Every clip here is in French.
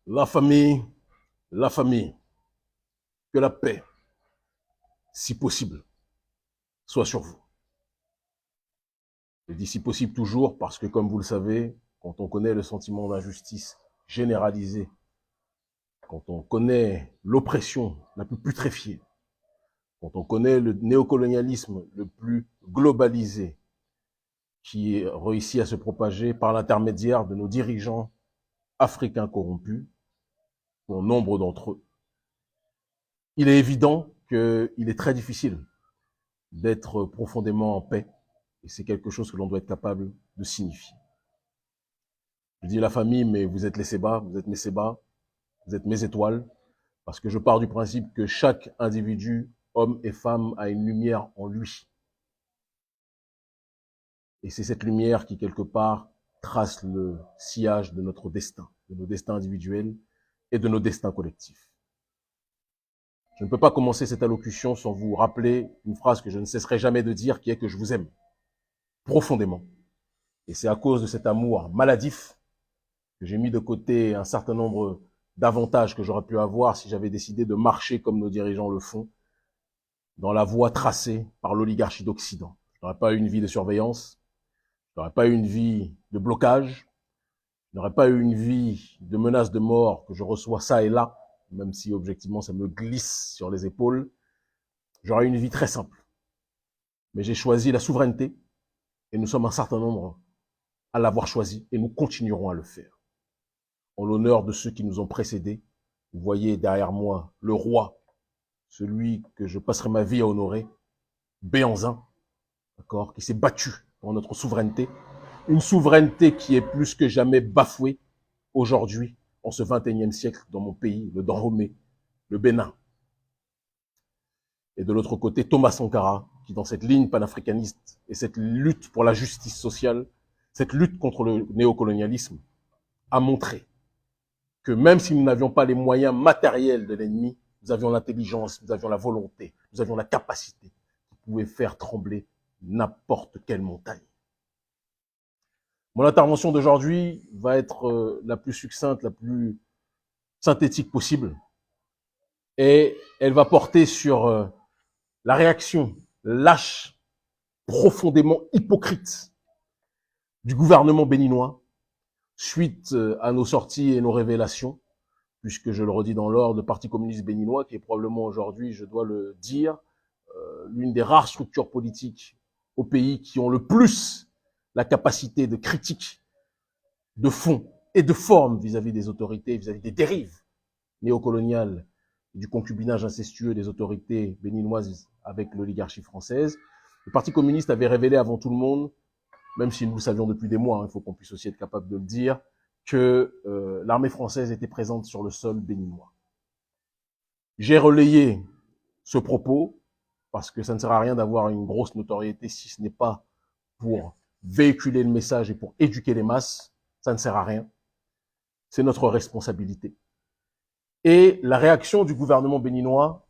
La famille, que la paix, si possible, soit sur vous. Je dis si possible toujours parce que, comme vous le savez, quand on connaît le sentiment d'injustice généralisé, quand on connaît l'oppression la plus putréfiée, quand on connaît le néocolonialisme le plus globalisé, qui réussit à se propager par l'intermédiaire de nos dirigeants africains corrompus, pour nombre d'entre eux, il est évident qu'il est très difficile d'être profondément en paix, et c'est quelque chose que l'on doit être capable de signifier. Je dis la famille, mais vous êtes les Sébas, vous êtes mes Sébas, vous êtes mes étoiles, parce que je pars du principe que chaque individu, homme et femme, a une lumière en lui. Et c'est cette lumière qui, quelque part, trace le sillage de notre destin, de nos destins individuels et de nos destins collectifs. Je ne peux pas commencer cette allocution sans vous rappeler une phrase que je ne cesserai jamais de dire, qui est que je vous aime profondément. Et c'est à cause de cet amour maladif que j'ai mis de côté un certain nombre d'avantages que j'aurais pu avoir si j'avais décidé de marcher comme nos dirigeants le font, dans la voie tracée par l'oligarchie d'Occident. Je n'aurais pas eu une vie de surveillance, je n'aurais pas eu une vie de blocage, je n'aurais pas eu une vie de menaces de mort que je reçois ça et là, même si objectivement ça me glisse sur les épaules. J'aurais eu une vie très simple. Mais j'ai choisi la souveraineté, et nous sommes un certain nombre à l'avoir choisi, et nous continuerons à le faire. En l'honneur de ceux qui nous ont précédés, vous voyez derrière moi le roi, celui que je passerai ma vie à honorer, Béanzin, d'accord, qui s'est battu pour notre souveraineté, une souveraineté qui est plus que jamais bafouée aujourd'hui, en ce 21e siècle, dans mon pays, le Dahomey, le Bénin. Et de l'autre côté, Thomas Sankara, qui dans cette ligne panafricaniste et cette lutte pour la justice sociale, cette lutte contre le néocolonialisme, a montré que même si nous n'avions pas les moyens matériels de l'ennemi, nous avions l'intelligence, nous avions la volonté, nous avions la capacité qui pouvait faire trembler n'importe quelle montagne. Mon intervention d'aujourd'hui va être la plus succincte, la plus synthétique possible, et elle va porter sur la réaction lâche, profondément hypocrite du gouvernement béninois suite à nos sorties et nos révélations, puisque je le redis dans l'ordre, le Parti communiste béninois, qui est probablement aujourd'hui, je dois le dire, l'une des rares structures politiques au pays qui ont le plus la capacité de critique de fond et de forme vis-à-vis des autorités, vis-à-vis des dérives néocoloniales et du concubinage incestueux des autorités béninoises avec l'oligarchie française. Le Parti communiste avait révélé avant tout le monde, même si nous le savions depuis des mois, il faut qu'on puisse aussi être capable de le dire, que l'armée française était présente sur le sol béninois. J'ai relayé ce propos parce que ça ne sert à rien d'avoir une grosse notoriété si ce n'est pas pour véhiculer le message et pour éduquer les masses. Ça ne sert à rien. C'est notre responsabilité. Et la réaction du gouvernement béninois,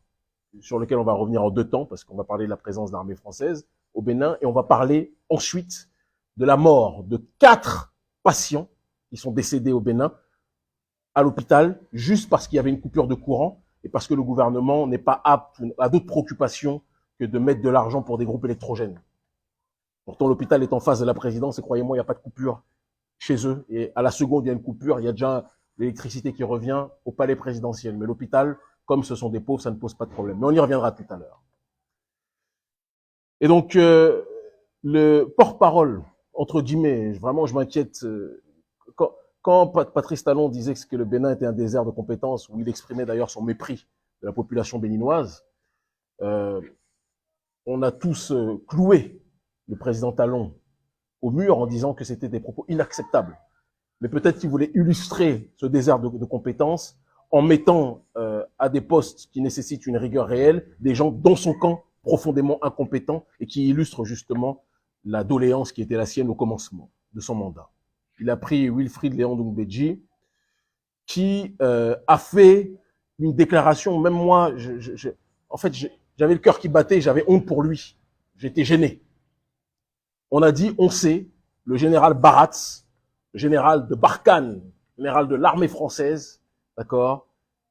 sur lequel on va revenir en deux temps, parce qu'on va parler de la présence d'armée française au Bénin, et on va parler ensuite de la mort de 4 patients qui sont décédés au Bénin, à l'hôpital, juste parce qu'il y avait une coupure de courant, et parce que le gouvernement n'est pas apte à d'autres préoccupations que de mettre de l'argent pour des groupes électrogènes. Pourtant, l'hôpital est en face de la présidence, et croyez-moi, il n'y a pas de coupure chez eux, et à la seconde, il y a une coupure, il y a déjà l'électricité qui revient au palais présidentiel. Mais l'hôpital, comme ce sont des pauvres, ça ne pose pas de problème. Mais on y reviendra tout à l'heure. Et donc, le porte-parole, entre guillemets, vraiment, je m'inquiète. Quand Patrice Talon disait que le Bénin était un désert de compétences, où il exprimait d'ailleurs son mépris de la population béninoise, on a tous cloué le président Talon au mur en disant que c'était des propos inacceptables. Mais peut-être qu'il voulait illustrer ce désert de compétences en mettant à des postes qui nécessitent une rigueur réelle des gens dans son camp profondément incompétents et qui illustrent justement la doléance qui était la sienne au commencement de son mandat. Il a pris Wilfried Léon Doumbedji qui a fait une déclaration, même moi, en fait, j'avais le cœur qui battait, j'avais honte pour lui, j'étais gêné. On a dit, on sait, le général Baratz, le général de Barkhane, général de l'armée française, d'accord,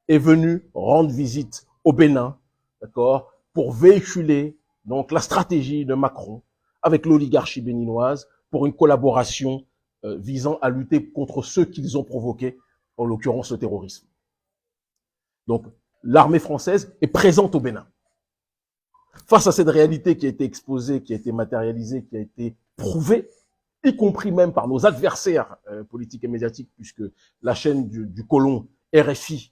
est venu rendre visite au Bénin, d'accord, pour véhiculer donc la stratégie de Macron avec l'oligarchie béninoise pour une collaboration visant à lutter contre ceux qu'ils ont provoqués, en l'occurrence le terrorisme. Donc, l'armée française est présente au Bénin. Face à cette réalité qui a été exposée, qui a été matérialisée, qui a été prouvée, y compris même par nos adversaires politiques et médiatiques, puisque la chaîne du colon RFI,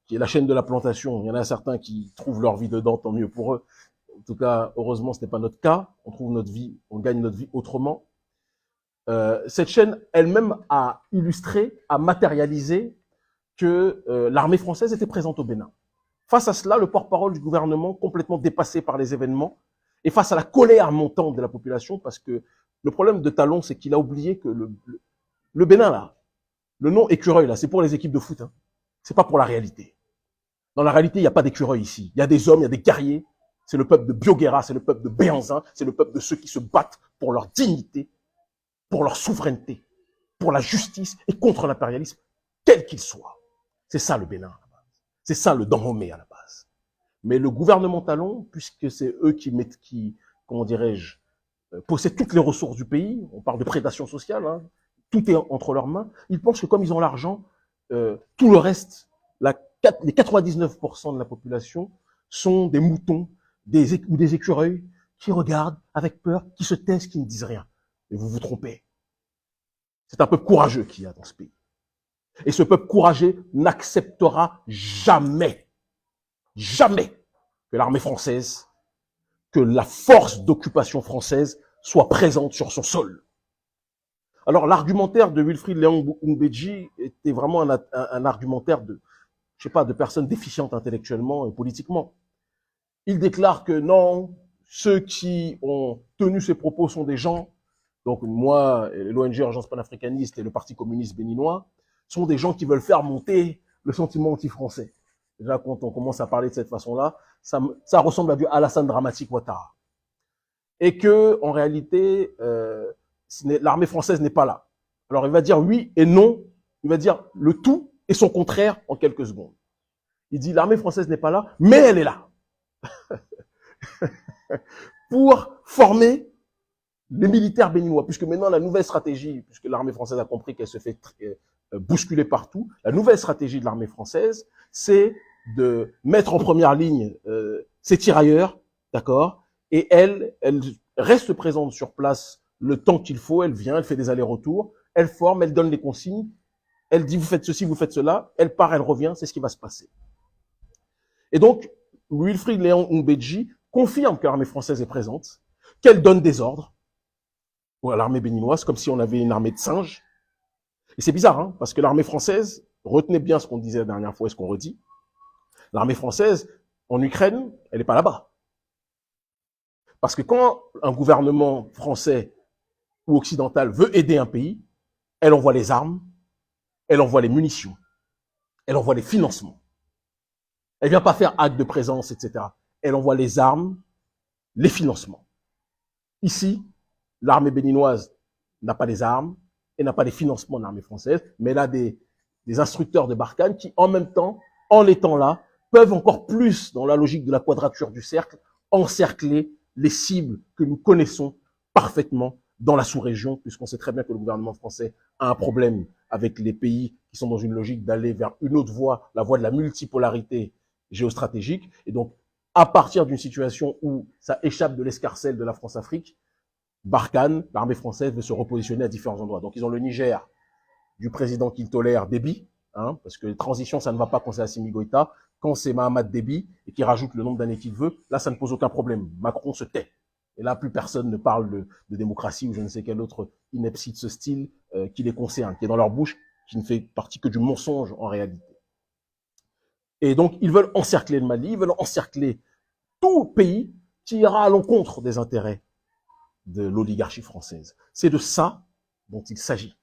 qui est la chaîne de la plantation, il y en a certains qui trouvent leur vie dedans, tant mieux pour eux. En tout cas, heureusement, ce n'est pas notre cas. On trouve notre vie, on gagne notre vie autrement. Cette chaîne elle-même a illustré, a matérialisé que l'armée française était présente au Bénin. Face à cela, le porte-parole du gouvernement, complètement dépassé par les événements, et face à la colère montante de la population, parce que le problème de Talon, c'est qu'il a oublié que le Bénin, là, le nom écureuil, là, c'est pour les équipes de foot, hein. C'est pas pour la réalité. Dans la réalité, il n'y a pas d'écureuil ici. Il y a des hommes, il y a des guerriers. C'est le peuple de Bioguera, c'est le peuple de Béhanzin, c'est le peuple de ceux qui se battent pour leur dignité, pour leur souveraineté, pour la justice et contre l'impérialisme, quel qu'il soit. C'est ça le Bénin à la base. C'est ça le Dahomey à la base. Mais le gouvernement Talon, puisque c'est eux qui comment dirais-je, possèdent toutes les ressources du pays, on parle de prédation sociale, hein, tout est entre leurs mains, ils pensent que comme ils ont l'argent, tout le reste, les 99% de la population sont des moutons ou des écureuils qui regardent avec peur, qui se taisent, qui ne disent rien. Et vous vous trompez. C'est un peuple courageux qu'il y a dans ce pays. Et ce peuple courageux n'acceptera jamais, jamais que l'armée française, que la force d'occupation française soit présente sur son sol. Alors l'argumentaire de Wilfried Léon Ngbeji était vraiment un argumentaire de, je sais pas, de personnes déficientes intellectuellement et politiquement. Il déclare que non, ceux qui ont tenu ces propos sont des gens, donc moi, l'ONG Urgence panafricaniste et le Parti communiste béninois, sont des gens qui veulent faire monter le sentiment anti-français. Déjà, quand on commence à parler de cette façon-là, ça ressemble à du Alassane dramatique Ouattara. Et que, en réalité, l'armée française n'est pas là. Alors, il va dire oui et non. Il va dire le tout et son contraire en quelques secondes. Il dit l'armée française n'est pas là, mais elle est là. Pour former les militaires béninois, puisque maintenant la nouvelle stratégie, puisque l'armée française a compris qu'elle se fait bousculer partout, la nouvelle stratégie de l'armée française, c'est de mettre en première ligne ses tirailleurs, d'accord, et elle reste présente sur place le temps qu'il faut, elle vient, elle fait des allers-retours, elle forme, elle donne les consignes, elle dit vous faites ceci, vous faites cela, elle part, elle revient, c'est ce qui va se passer. Et donc, Wilfried Léon Ngbeji confirme que l'armée française est présente, qu'elle donne des ordres à l'armée béninoise, comme si on avait une armée de singes. Et c'est bizarre, hein, parce que l'armée française, retenez bien ce qu'on disait la dernière fois et ce qu'on redit, l'armée française, en Ukraine, elle n'est pas là-bas. Parce que quand un gouvernement français ou occidental veut aider un pays, elle envoie les armes, elle envoie les munitions, elle envoie les financements. Elle vient pas faire acte de présence, etc. Elle envoie les armes, les financements. Ici, l'armée béninoise n'a pas les armes et n'a pas les financements de l'armée française, mais elle a des instructeurs de Barkhane qui, en même temps, en étant là, peuvent encore plus, dans la logique de la quadrature du cercle, encercler les cibles que nous connaissons parfaitement dans la sous-région, puisqu'on sait très bien que le gouvernement français a un problème avec les pays qui sont dans une logique d'aller vers une autre voie, la voie de la multipolarité géostratégique. Et donc, à partir d'une situation où ça échappe de l'escarcelle de la France-Afrique, Barkhane, l'armée française, veut se repositionner à différents endroits. Donc, ils ont le Niger du président qu'ils tolèrent, Déby, hein, parce que transition, ça ne va pas quand c'est Assimi Goïta. Quand c'est Mahamat Déby et qui rajoute le nombre d'années qu'il veut, là, ça ne pose aucun problème. Macron se tait. Et là, plus personne ne parle de démocratie ou je ne sais quelle autre ineptie de ce style qui les concerne, qui est dans leur bouche, qui ne fait partie que du mensonge en réalité. Et donc, ils veulent encercler le Mali, ils veulent encercler tout pays qui ira à l'encontre des intérêts de l'oligarchie française. C'est de ça dont il s'agit.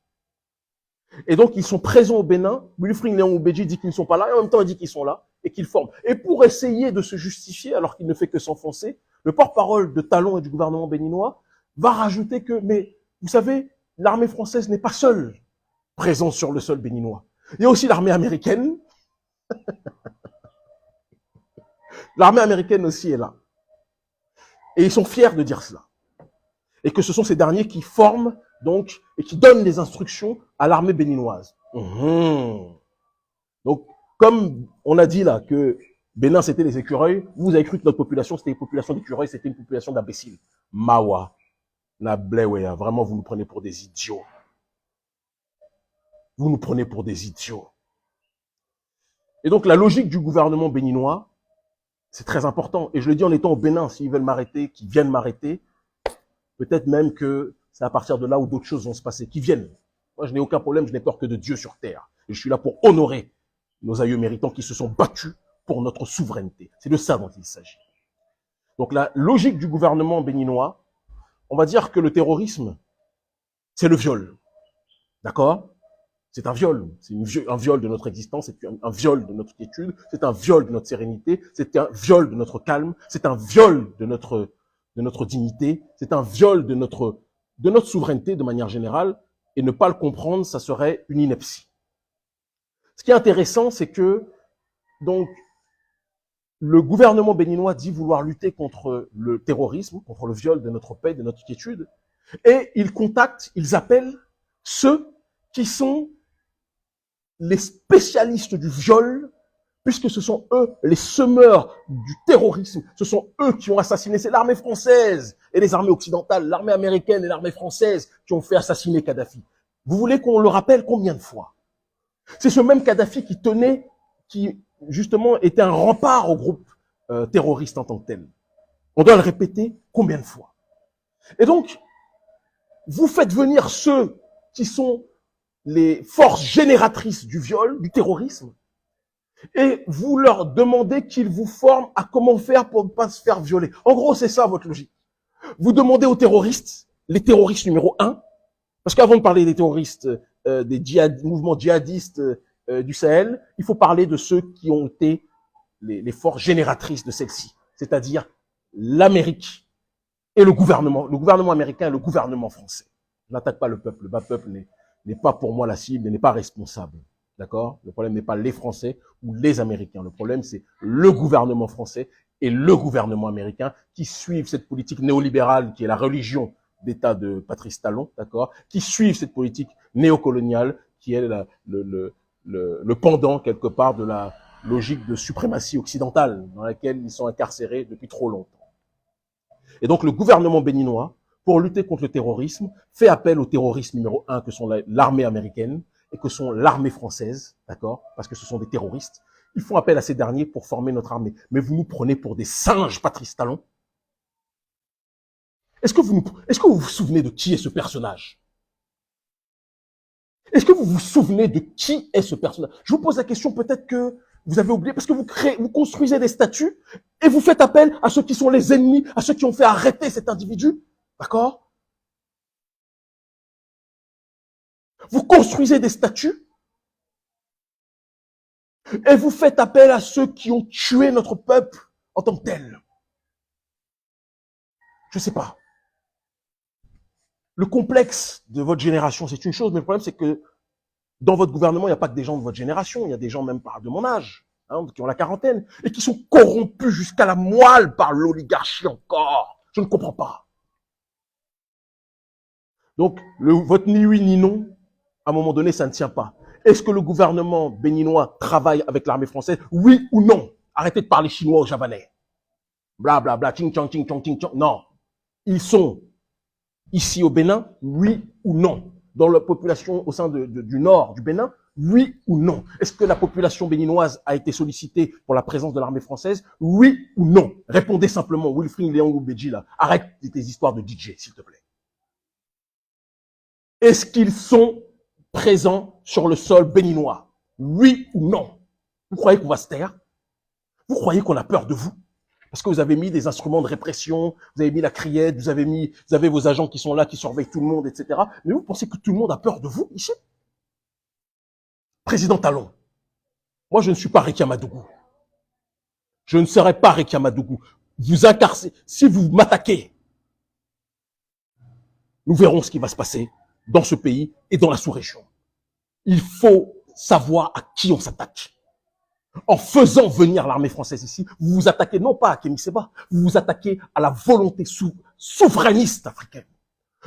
Et donc, ils sont présents au Bénin. Wilfried Léon Ngbeji dit qu'ils ne sont pas là, et en même temps, il dit qu'ils sont là, et qu'ils forment. Et pour essayer de se justifier, alors qu'il ne fait que s'enfoncer, le porte-parole de Talon et du gouvernement béninois va rajouter que, mais, vous savez, l'armée française n'est pas seule présente sur le sol béninois. Il y a aussi l'armée américaine, L'armée américaine aussi est là. Et ils sont fiers de dire cela. Et que ce sont ces derniers qui forment, donc, et qui donnent les instructions à l'armée béninoise. Donc, comme on a dit là que Bénin c'était les écureuils, vous avez cru que notre population c'était une population d'écureuils, c'était une population d'imbéciles. Mawa, Nableweya, vraiment vous nous prenez pour des idiots. Vous nous prenez pour des idiots. Et donc la logique du gouvernement béninois, c'est très important. Et je le dis en étant au Bénin, s'ils veulent m'arrêter, qu'ils viennent m'arrêter, peut-être même que c'est à partir de là où d'autres choses vont se passer, qu'ils viennent. Moi, je n'ai aucun problème, je n'ai peur que de Dieu sur terre. Et je suis là pour honorer nos aïeux méritants qui se sont battus pour notre souveraineté. C'est de ça dont il s'agit. Donc la logique du gouvernement béninois, on va dire que le terrorisme, c'est le viol. D'accord? C'est un viol. C'est un viol de notre existence, c'est un viol de notre quiétude, c'est un viol de notre sérénité, c'est un viol de notre calme, c'est un viol de notre dignité, c'est un viol de notre souveraineté de manière générale, et ne pas le comprendre, ça serait une ineptie. Ce qui est intéressant, c'est que, donc, le gouvernement béninois dit vouloir lutter contre le terrorisme, contre le viol de notre paix, de notre quiétude, et ils appellent ceux qui sont les spécialistes du viol, puisque ce sont eux les semeurs du terrorisme, ce sont eux qui ont assassiné, c'est l'armée française et les armées occidentales, l'armée américaine et l'armée française qui ont fait assassiner Kadhafi. Vous voulez qu'on le rappelle combien de fois? C'est ce même Kadhafi qui justement était un rempart au groupe terroriste en tant que tel. On doit le répéter combien de fois? Et donc, vous faites venir ceux qui sont les forces génératrices du viol, du terrorisme, et vous leur demandez qu'ils vous forment à comment faire pour ne pas se faire violer. En gros, c'est ça votre logique. Vous demandez aux terroristes, les terroristes numéro 1, parce qu'avant de parler des terroristes, des mouvements djihadistes du Sahel, il faut parler de ceux qui ont été les forces génératrices de celles-ci, c'est-à-dire l'Amérique et le gouvernement américain et le gouvernement français. Je n'attaque pas le peuple n'est pas pour moi la cible et n'est pas responsable. D'accord? Le problème n'est pas les Français ou les Américains. Le problème, c'est le gouvernement français et le gouvernement américain qui suivent cette politique néolibérale qui est la religion d'État de Patrice Talon, d'accord? Qui suivent cette politique néocoloniale qui est le pendant quelque part de la logique de suprématie occidentale dans laquelle ils sont incarcérés depuis trop longtemps. Et donc le gouvernement béninois, pour lutter contre le terrorisme, fait appel aux terroristes numéro 1 que sont l'armée américaine et que sont l'armée française, d'accord? Parce que ce sont des terroristes. Ils font appel à ces derniers pour former notre armée. Mais vous nous prenez pour des singes, Patrice Talon. Est-ce que vous vous souvenez de qui est ce personnage? Est-ce que vous vous souvenez de qui est ce personnage? Je vous pose la question, peut-être que vous avez oublié, parce que vous construisez des statuts et vous faites appel à ceux qui sont les ennemis, à ceux qui ont fait arrêter cet individu. D'accord? Vous construisez des statuts et vous faites appel à ceux qui ont tué notre peuple en tant que tel. Je sais pas. Le complexe de votre génération, c'est une chose, mais le problème, c'est que dans votre gouvernement, il n'y a pas que des gens de votre génération, il y a des gens même de mon âge, qui ont la quarantaine, et qui sont corrompus jusqu'à la moelle par l'oligarchie encore. Je ne comprends pas. Donc, votre ni oui ni non, à un moment donné, ça ne tient pas. Est-ce que le gouvernement béninois travaille avec l'armée française? Oui ou non? Arrêtez de parler chinois ou javanais. Bla bla bla, ching chong ching chong ching chong. Non. Ils sont ici au Bénin, oui ou non? Dans la population au sein du nord du Bénin, oui ou non? Est-ce que la population béninoise a été sollicitée pour la présence de l'armée française? Oui ou non? Répondez simplement, Wilfried Léon Oubedji, là. Arrête tes histoires de DJ, s'il te plaît. Est-ce qu'ils sont présents sur le sol béninois? Oui ou non? Vous croyez qu'on va se taire? Vous croyez qu'on a peur de vous? Parce que vous avez mis des instruments de répression, vous avez mis la criette, vous avez vos agents qui sont là, qui surveillent tout le monde, etc. Mais vous pensez que tout le monde a peur de vous, ici? Président Talon, moi je ne suis pas Réki Amadougou. Je ne serai pas Réki Amadougou. Vous incarcérez, si vous m'attaquez, nous verrons ce qui va se passer dans ce pays et dans la sous-région. Il faut savoir à qui on s'attaque. En faisant venir l'armée française ici, vous vous attaquez non pas à Kémy Séba, vous vous attaquez à la volonté souverainiste africaine.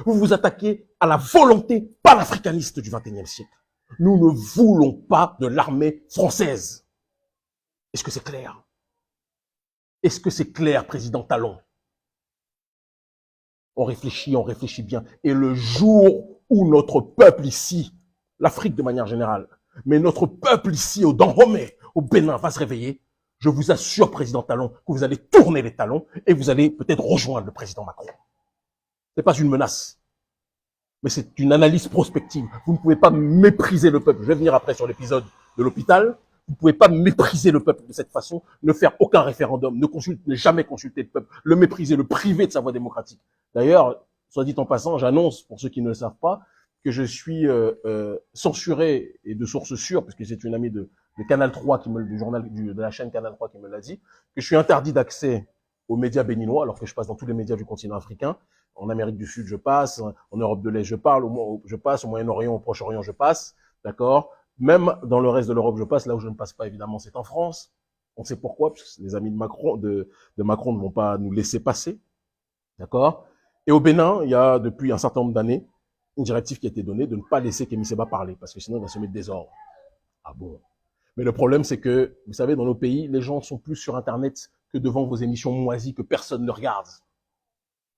Vous vous attaquez à la volonté panafricaniste du XXIe siècle. Nous ne voulons pas de l'armée française. Est-ce que c'est clair? Est-ce que c'est clair, président Talon? On réfléchit bien. Et le jour où notre peuple ici, l'Afrique de manière générale, mais notre peuple ici au Dahomey, au Bénin, va se réveiller, je vous assure, président Talon, que vous allez tourner les talons et vous allez peut-être rejoindre le président Macron. Ce n'est pas une menace, mais c'est une analyse prospective. Vous ne pouvez pas mépriser le peuple. Je vais venir après sur l'épisode de l'hôpital. Vous ne pouvez pas mépriser le peuple de cette façon, ne faire aucun référendum, ne jamais consulter le peuple, le mépriser, le priver de sa voix démocratique. D'ailleurs, soit dit en passant, j'annonce, pour ceux qui ne le savent pas, que je suis censuré et de source sûre, puisque c'est une amie de Canal 3 de la chaîne Canal 3 qui me l'a dit, que je suis interdit d'accès aux médias béninois, alors que je passe dans tous les médias du continent africain. En Amérique du Sud, je passe. En Europe de l'Est, je passe. Au Moyen-Orient, au Proche-Orient, je passe. D'accord? Même dans le reste de l'Europe, je passe. Là où je ne passe pas, évidemment, c'est en France. On sait pourquoi, parce que les amis de Macron ne vont pas nous laisser passer. D'accord? Et au Bénin, il y a, depuis un certain nombre d'années, une directive qui a été donnée de ne pas laisser Kémy Séba parler, parce que sinon, il va se mettre désordre. Ah bon? Mais le problème, c'est que, vous savez, dans nos pays, les gens sont plus sur Internet que devant vos émissions moisies que personne ne regarde.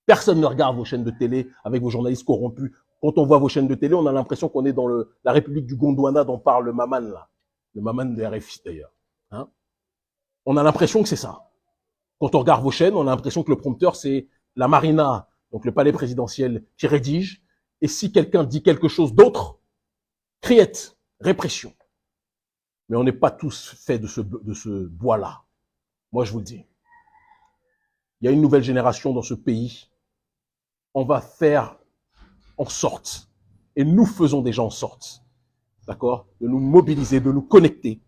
Personne ne regarde vos chaînes de télé avec vos journalistes corrompus. Quand on voit vos chaînes de télé, on a l'impression qu'on est dans la République du Gondwana dont parle le Maman, là. Le Maman de RFI, d'ailleurs. Hein? On a l'impression que c'est ça. Quand on regarde vos chaînes, on a l'impression que le prompteur, c'est la Marina, donc le palais présidentiel, qui rédige. Et si quelqu'un dit quelque chose d'autre, criette, répression. Mais on n'est pas tous faits de ce bois-là. Moi, je vous le dis. Il y a une nouvelle génération dans ce pays. On va faire en sorte, et nous faisons déjà en sorte, d'accord, de nous mobiliser, de nous connecter.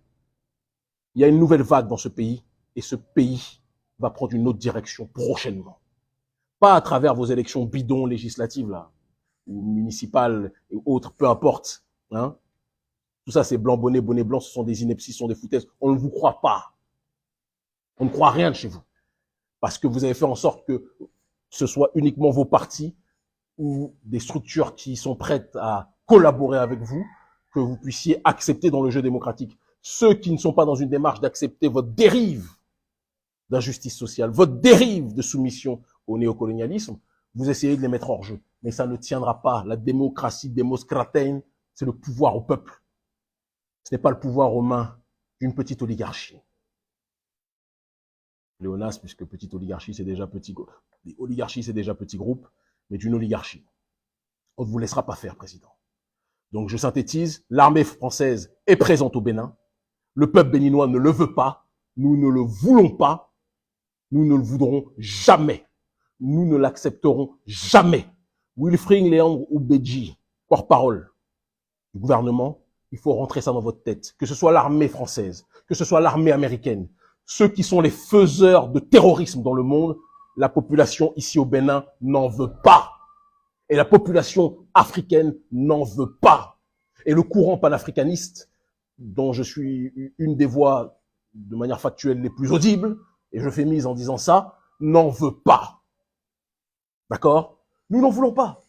Il y a une nouvelle vague dans ce pays, et ce pays va prendre une autre direction prochainement. Pas à travers vos élections bidons législatives, là, ou municipales, et autres, peu importe. Hein. Tout ça, c'est blanc, bonnet blanc, ce sont des inepties, ce sont des foutaises. On ne vous croit pas. On ne croit rien de chez vous. Parce que vous avez fait en sorte que ce soit uniquement vos partis ou des structures qui sont prêtes à collaborer avec vous, que vous puissiez accepter dans le jeu démocratique. Ceux qui ne sont pas dans une démarche d'accepter votre dérive d'injustice sociale, votre dérive de soumission au néocolonialisme, vous essayez de les mettre hors jeu. Mais ça ne tiendra pas. La démocratie démoscratène, c'est le pouvoir au peuple. Ce n'est pas le pouvoir aux mains d'une petite oligarchie. Léonas, puisque petite oligarchie, c'est déjà petit groupe. Oligarchie, c'est déjà petit groupe, mais d'une oligarchie. On ne vous laissera pas faire, président. Donc, je synthétise, l'armée française est présente au Bénin. Le peuple béninois ne le veut pas. Nous ne le voulons pas. Nous ne le voudrons jamais. Nous ne l'accepterons jamais. Wilfring Léandre Oubedji, porte-parole du gouvernement, il faut rentrer ça dans votre tête. Que ce soit l'armée française, que ce soit l'armée américaine, ceux qui sont les faiseurs de terrorisme dans le monde, la population ici au Bénin n'en veut pas. Et la population africaine n'en veut pas. Et le courant panafricaniste, dont je suis une des voix de manière factuelle les plus audibles, et je fais mise en disant ça, n'en veut pas. D'accord? Nous n'en voulons pas.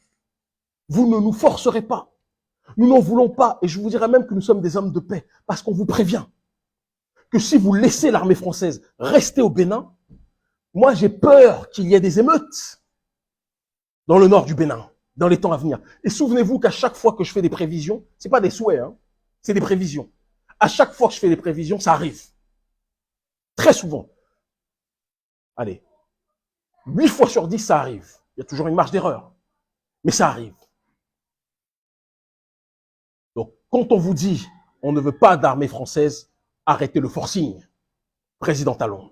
Vous ne nous forcerez pas. Nous n'en voulons pas. Et je vous dirais même que nous sommes des hommes de paix, parce qu'on vous prévient que si vous laissez l'armée française rester au Bénin, moi j'ai peur qu'il y ait des émeutes dans le nord du Bénin, dans les temps à venir. Et souvenez-vous qu'à chaque fois que je fais des prévisions, c'est pas des souhaits, hein, c'est des prévisions. À chaque fois que je fais des prévisions, ça arrive. Très souvent. Allez, 8 fois sur 10, ça arrive. Il y a toujours une marge d'erreur. Mais ça arrive. Donc, quand on vous dit on ne veut pas d'armée française, arrêtez le forcing, président Talon.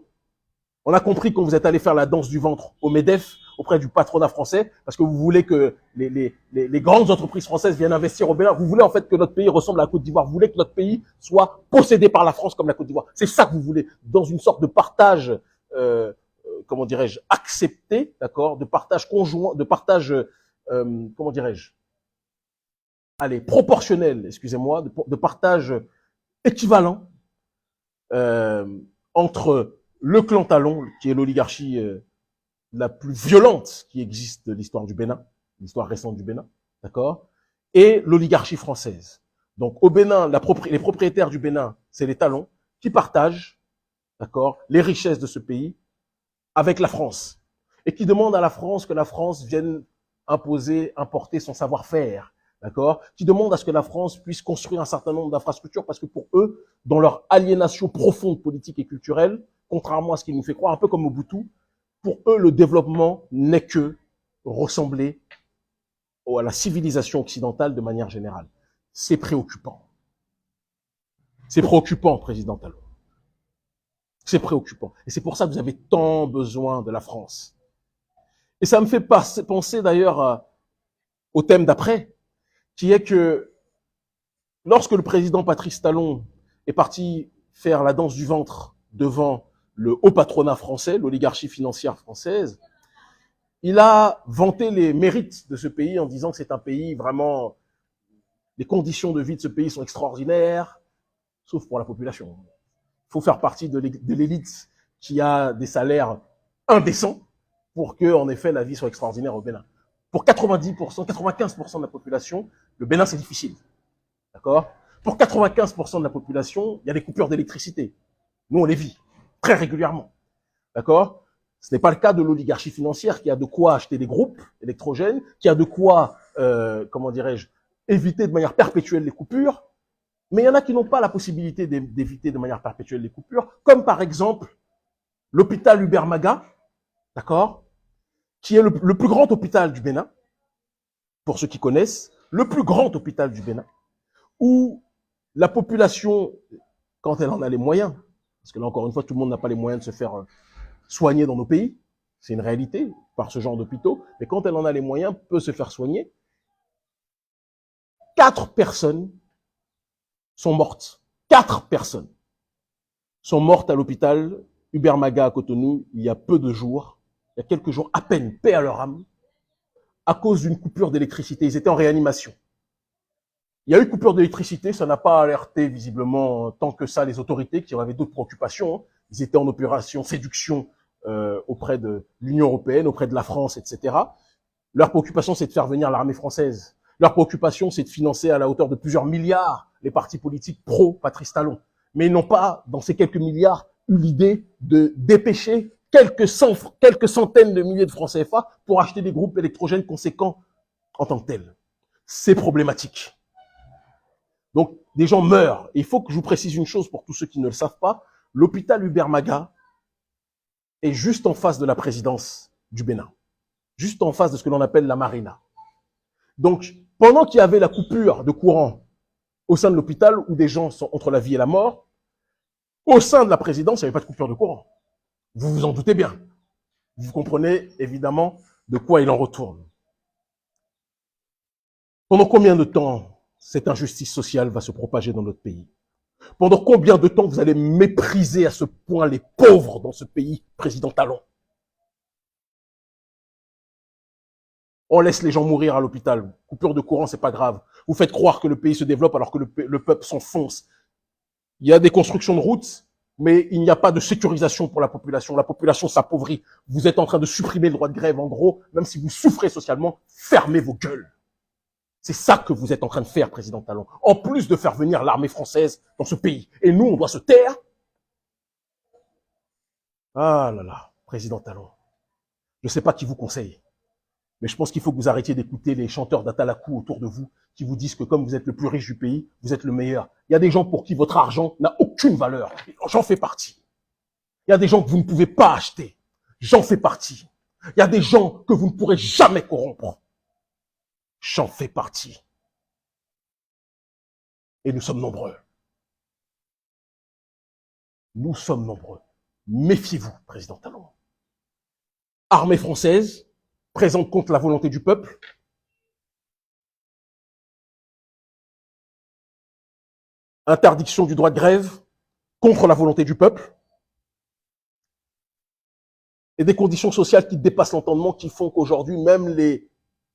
On a compris quand vous êtes allé faire la danse du ventre au MEDEF, auprès du patronat français, parce que vous voulez que les grandes entreprises françaises viennent investir au Bénin. Vous voulez en fait que notre pays ressemble à la Côte d'Ivoire. Vous voulez que notre pays soit possédé par la France comme la Côte d'Ivoire. C'est ça que vous voulez, dans une sorte de partage, comment dirais-je, accepté, d'accord, de partage conjoint, de partage, comment dirais-je, allez, proportionnel, excusez-moi, de partage équivalent entre le clan Talon, qui est l'oligarchie la plus violente qui existe de l'histoire du Bénin, l'histoire récente du Bénin, d'accord, et l'oligarchie française. Donc au Bénin, les propriétaires du Bénin, c'est les Talons qui partagent, d'accord, les richesses de ce pays avec la France et qui demandent à la France que la France vienne importer son savoir-faire, d'accord, qui demandent à ce que la France puisse construire un certain nombre d'infrastructures parce que pour eux, dans leur aliénation profonde politique et culturelle, contrairement à ce qu'ils nous fait croire, un peu comme Mobutu, pour eux, le développement n'est que ressembler à la civilisation occidentale de manière générale. C'est préoccupant. C'est préoccupant, président Talon. C'est préoccupant. Et c'est pour ça que vous avez tant besoin de la France. Et ça me fait penser d'ailleurs au thème d'après, qui est que lorsque le président Patrice Talon est parti faire la danse du ventre devant le haut patronat français, l'oligarchie financière française, il a vanté les mérites de ce pays en disant que c'est un pays vraiment, les conditions de vie de ce pays sont extraordinaires, sauf pour la population. Il faut faire partie de l'élite qui a des salaires indécents pour que, en effet, la vie soit extraordinaire au Bénin. Pour 90%, 95% de la population, le Bénin, c'est difficile. D'accord? Pour 95% de la population, il y a des coupures d'électricité. Nous, on les vit très régulièrement. D'accord? Ce n'est pas le cas de l'oligarchie financière qui a de quoi acheter des groupes électrogènes, qui a de quoi, comment dirais-je, éviter de manière perpétuelle les coupures. Mais il y en a qui n'ont pas la possibilité d'éviter de manière perpétuelle les coupures, comme par exemple l'hôpital Hubert Maga, d'accord, qui est le plus grand hôpital du Bénin, pour ceux qui connaissent, le plus grand hôpital du Bénin, où la population, quand elle en a les moyens, parce que là encore une fois, tout le monde n'a pas les moyens de se faire soigner dans nos pays, c'est une réalité par ce genre d'hôpitaux, mais quand elle en a les moyens, peut se faire soigner. 4 personnes sont mortes. 4 personnes sont mortes à l'hôpital Hubert Maga à Cotonou il y a peu de jours, il y a quelques jours à peine, paix à leur âme, à cause d'une coupure d'électricité. Ils étaient en réanimation. Il y a eu coupure d'électricité, ça n'a pas alerté visiblement tant que ça les autorités qui avaient d'autres préoccupations. Ils étaient en opération séduction auprès de l'Union européenne, auprès de la France, etc. Leur préoccupation, c'est de faire venir l'armée française. Leur préoccupation, c'est de financer à la hauteur de plusieurs milliards les partis politiques pro-Patrice Talon. Mais ils n'ont pas, dans ces quelques milliards, eu l'idée de dépêcher quelques centaines de milliers de francs CFA pour acheter des groupes électrogènes conséquents en tant que tels. C'est problématique. Donc, des gens meurent. Et il faut que je vous précise une chose pour tous ceux qui ne le savent pas. L'hôpital Hubert Maga est juste en face de la présidence du Bénin. Juste en face de ce que l'on appelle la Marina. Donc, pendant qu'il y avait la coupure de courant au sein de l'hôpital où des gens sont entre la vie et la mort, au sein de la présidence, il n'y avait pas de coupure de courant. Vous vous en doutez bien. Vous comprenez évidemment de quoi il en retourne. Pendant combien de temps cette injustice sociale va se propager dans notre pays? Pendant combien de temps vous allez mépriser à ce point les pauvres dans ce pays, président Talon? On laisse les gens mourir à l'hôpital. Coupure de courant, c'est pas grave. Vous faites croire que le pays se développe alors que le peuple s'enfonce. Il y a des constructions de routes, mais il n'y a pas de sécurisation pour la population. La population s'appauvrit. Vous êtes en train de supprimer le droit de grève. En gros, même si vous souffrez socialement, fermez vos gueules. C'est ça que vous êtes en train de faire, président Talon. En plus de faire venir l'armée française dans ce pays. Et nous, on doit se taire. Ah là là, président Talon. Je ne sais pas qui vous conseille. Mais je pense qu'il faut que vous arrêtiez d'écouter les chanteurs d'Atalakou autour de vous qui vous disent que comme vous êtes le plus riche du pays, vous êtes le meilleur. Il y a des gens pour qui votre argent n'a aucune valeur. J'en fais partie. Il y a des gens que vous ne pouvez pas acheter. J'en fais partie. Il y a des gens que vous ne pourrez jamais corrompre. J'en fais partie. Et nous sommes nombreux. Nous sommes nombreux. Méfiez-vous, président Talon. Armée française, présente contre la volonté du peuple. Interdiction du droit de grève contre la volonté du peuple. Et des conditions sociales qui dépassent l'entendement, qui font qu'aujourd'hui, même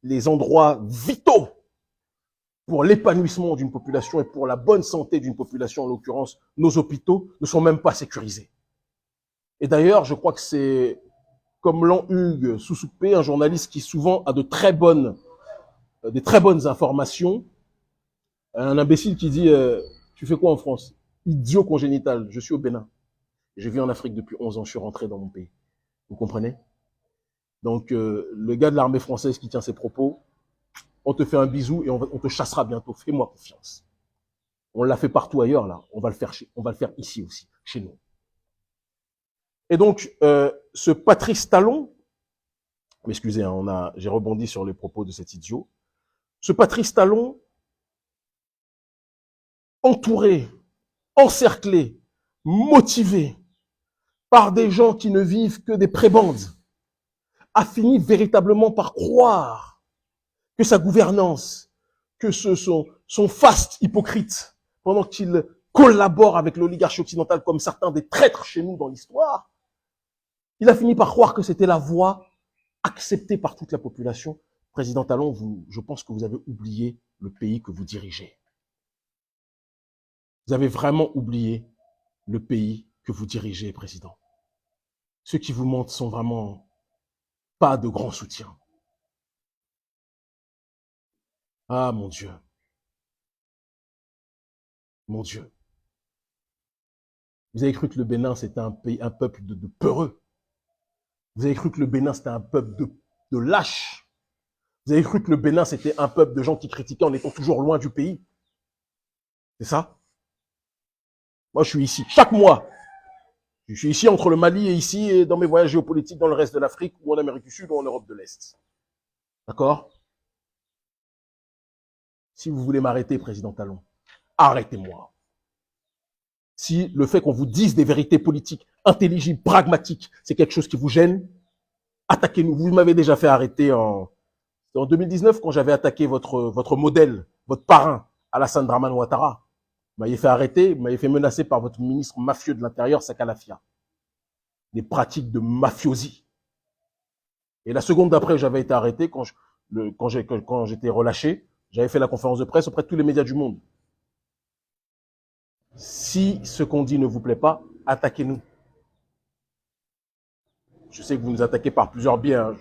les endroits vitaux pour l'épanouissement d'une population et pour la bonne santé d'une population, en l'occurrence, nos hôpitaux ne sont même pas sécurisés. Et d'ailleurs, je crois que c'est comme Hugues Sousoupé, un journaliste qui souvent a des très bonnes informations, un imbécile qui dit tu fais quoi en France? Idiot congénital, je suis au Bénin. Je vis en Afrique depuis 11 ans, je suis rentré dans mon pays. Vous comprenez? Donc, le gars de l'armée française qui tient ses propos, on te fait un bisou et on te chassera bientôt. Fais-moi confiance. On l'a fait partout ailleurs, là. On va le faire ici aussi, chez nous. Et donc, ce Patrice Talon, m'excusez, hein, j'ai rebondi sur les propos de cet idiot. Ce Patrice Talon, entouré, encerclé, motivé par des gens qui ne vivent que des prébendes, a fini véritablement par croire que sa gouvernance, que son faste hypocrite, pendant qu'il collabore avec l'oligarchie occidentale comme certains des traîtres chez nous dans l'histoire, il a fini par croire que c'était la voie acceptée par toute la population. Président Talon, je pense que vous avez oublié le pays que vous dirigez. Vous avez vraiment oublié le pays que vous dirigez, Président. Ceux qui vous mentent sont vraiment pas de grands soutiens. Ah, mon Dieu. Mon Dieu. Vous avez cru que le Bénin, c'était un peuple de peureux. Vous avez cru que le Bénin, c'était un peuple de lâches. Vous avez cru que le Bénin, c'était un peuple de gens qui critiquaient en étant toujours loin du pays. C'est ça? Moi, je suis ici, chaque mois. Je suis ici entre le Mali et ici, et dans mes voyages géopolitiques dans le reste de l'Afrique, ou en Amérique du Sud, ou en Europe de l'Est. D'accord? Si vous voulez m'arrêter, Président Talon, arrêtez-moi. Si le fait qu'on vous dise des vérités politiques, intelligibles, pragmatiques, c'est quelque chose qui vous gêne, attaquez-nous. Vous m'avez déjà fait arrêter en 2019, quand j'avais attaqué votre modèle, votre parrain, Alassane Dramane Ouattara. Vous m'avez fait arrêter, vous m'avez fait menacer par votre ministre mafieux de l'Intérieur, Sakalafia. Des pratiques de mafiosie. Et la seconde d'après, j'avais été arrêté, quand j'étais relâché, j'avais fait la conférence de presse auprès de tous les médias du monde. Si ce qu'on dit ne vous plaît pas, attaquez-nous. Je sais que vous nous attaquez par plusieurs biais. Hein.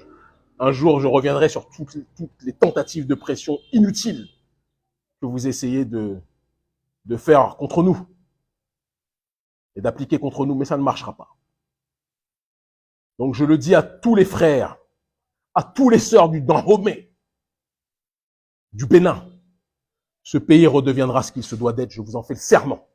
Un jour, je reviendrai sur toutes les tentatives de pression inutiles que vous essayez de faire contre nous et d'appliquer contre nous, mais ça ne marchera pas. Donc je le dis à tous les frères, à tous les sœurs du Dahomey, du Bénin, ce pays redeviendra ce qu'il se doit d'être, je vous en fais le serment.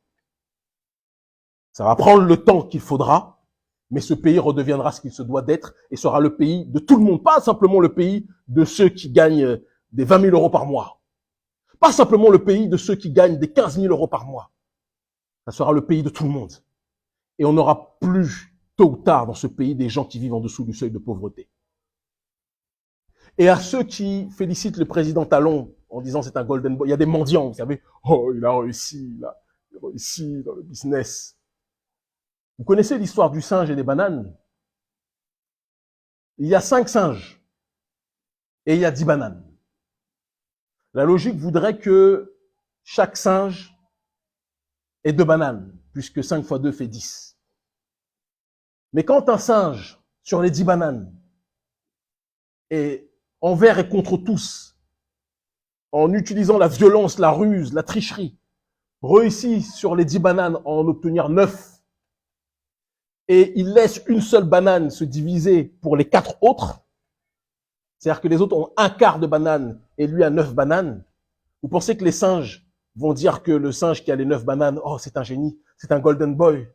Ça va prendre le temps qu'il faudra, mais ce pays redeviendra ce qu'il se doit d'être et sera le pays de tout le monde, pas simplement le pays de ceux qui gagnent des 20 000 euros par mois, pas simplement le pays de ceux qui gagnent des 15 000 euros par mois. Ça sera le pays de tout le monde. Et on n'aura plus, tôt ou tard, dans ce pays, des gens qui vivent en dessous du seuil de pauvreté. Et à ceux qui félicitent le président Talon en disant c'est un golden boy, il y a des mendiants, vous savez, oh, il a réussi dans le business. Vous connaissez l'histoire du singe et des bananes? Il y a 5 singes et il y a 10 bananes. La logique voudrait que chaque singe ait 2 bananes, puisque 5 fois 2 fait 10. Mais quand un singe, sur les 10 bananes, est envers et contre tous, en utilisant la violence, la ruse, la tricherie, réussit sur les 10 bananes à en obtenir 9, et il laisse une seule banane se diviser pour les 4 autres, c'est-à-dire que les autres ont un quart de banane et lui a 9 bananes, vous pensez que les singes vont dire que le singe qui a les 9 bananes, oh c'est un génie, c'est un golden boy,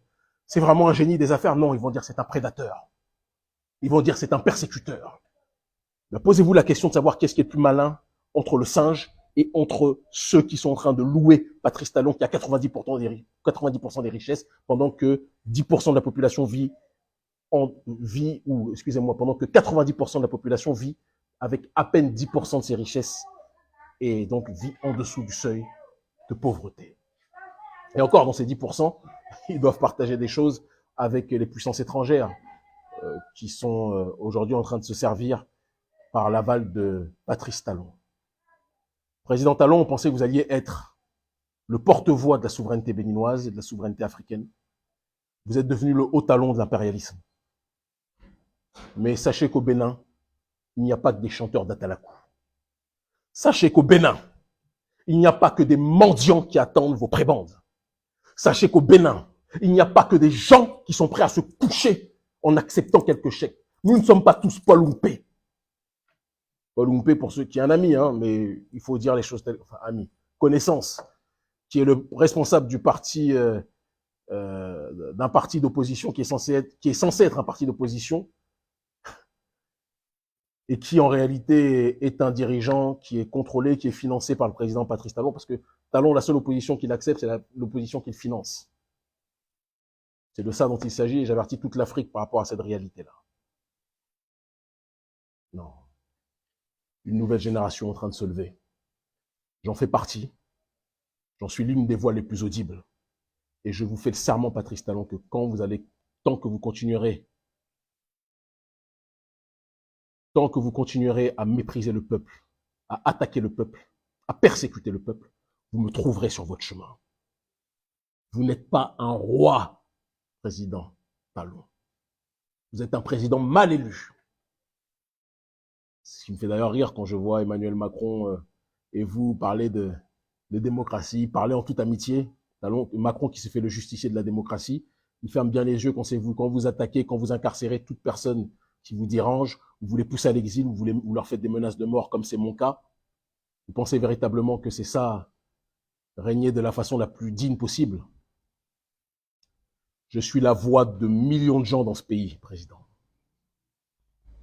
c'est vraiment un génie des affaires? Non, ils vont dire c'est un prédateur. Ils vont dire c'est un persécuteur. Posez-vous la question de savoir qu'est-ce qui est le plus malin entre le singe et entre ceux qui sont en train de louer Patrice Talon qui a 90% des richesses pendant que 10% de la population pendant que 90% de la population vit avec à peine 10% de ses richesses et donc vit en dessous du seuil de pauvreté. Et encore, dans ces 10%, ils doivent partager des choses avec les puissances étrangères qui sont aujourd'hui en train de se servir par l'aval de Patrice Talon. Président Talon, on pensait que vous alliez être le porte-voix de la souveraineté béninoise et de la souveraineté africaine. Vous êtes devenu le haut talon de l'impérialisme. Mais sachez qu'au Bénin, il n'y a pas que des chanteurs d'Atalakou. Sachez qu'au Bénin, il n'y a pas que des mendiants qui attendent vos prébendes. Sachez qu'au Bénin, il n'y a pas que des gens qui sont prêts à se coucher en acceptant quelques chèques. Nous ne sommes pas tous Paul Oumpe. Paul Oumpe, pour ceux qui est un ami, hein, mais il faut dire les choses telles, enfin, ami, connaissance, qui est le responsable du parti, d'un parti d'opposition qui est censé être un parti d'opposition, et qui en réalité est un dirigeant qui est contrôlé, qui est financé par le président Patrice Talon, parce que Talon, la seule opposition qu'il accepte, c'est l'opposition qu'il finance. C'est de ça dont il s'agit, et j'avertis toute l'Afrique par rapport à cette réalité-là. Non. Une nouvelle génération est en train de se lever. J'en fais partie. J'en suis l'une des voix les plus audibles. Et je vous fais le serment, Patrice Talon, que tant que vous continuerez à mépriser le peuple, à attaquer le peuple, à persécuter le peuple, vous me trouverez sur votre chemin. Vous n'êtes pas un roi, président Talon. Vous êtes un président mal élu. Ce qui me fait d'ailleurs rire quand je vois Emmanuel Macron et vous parler de démocratie, parler en toute amitié. Talon, Macron qui s'est fait le justicier de la démocratie, il ferme bien les yeux quand vous attaquez, quand vous incarcérez toute personne qui vous dérange, vous les poussez à l'exil, vous leur faites des menaces de mort, comme c'est mon cas. Vous pensez véritablement que c'est ça, régner de la façon la plus digne possible? Je suis la voix de millions de gens dans ce pays, président.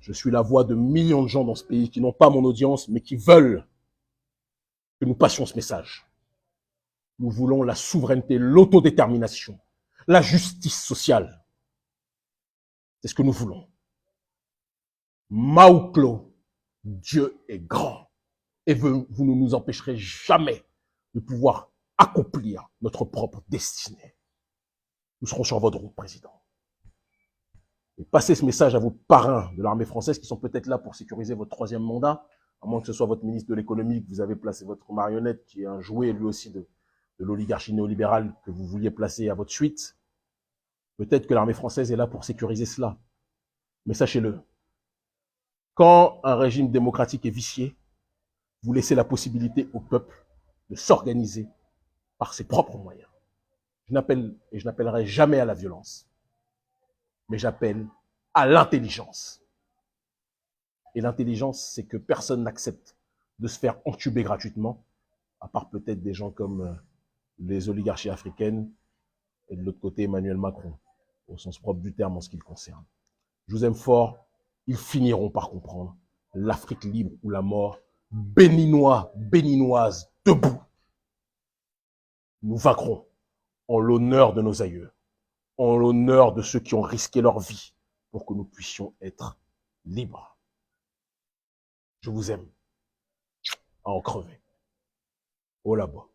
Je suis la voix de millions de gens dans ce pays qui n'ont pas mon audience, mais qui veulent que nous passions ce message. Nous voulons la souveraineté, l'autodétermination, la justice sociale. C'est ce que nous voulons. Maouklo, Dieu est grand. Et vous ne nous empêcherez jamais de pouvoir accomplir notre propre destinée. Nous serons sur votre route, président. Et passez ce message à vos parrains de l'armée française qui sont peut-être là pour sécuriser votre troisième mandat, à moins que ce soit votre ministre de l'économie, que vous avez placé votre marionnette, qui est un jouet lui aussi de l'oligarchie néolibérale que vous vouliez placer à votre suite. Peut-être que l'armée française est là pour sécuriser cela. Mais sachez-le, quand un régime démocratique est vicié, vous laissez la possibilité au peuple de s'organiser par ses propres moyens. Je n'appellerai jamais à la violence, mais j'appelle à l'intelligence. Et l'intelligence, c'est que personne n'accepte de se faire entuber gratuitement, à part peut-être des gens comme les oligarchies africaines, et de l'autre côté Emmanuel Macron, au sens propre du terme en ce qui le concerne. Je vous aime fort, ils finiront par comprendre. L'Afrique libre ou la mort, béninois, béninoises, debout. Nous vaincrons en l'honneur de nos aïeux, en l'honneur de ceux qui ont risqué leur vie pour que nous puissions être libres. Je vous aime. À en crever. Au là-bas.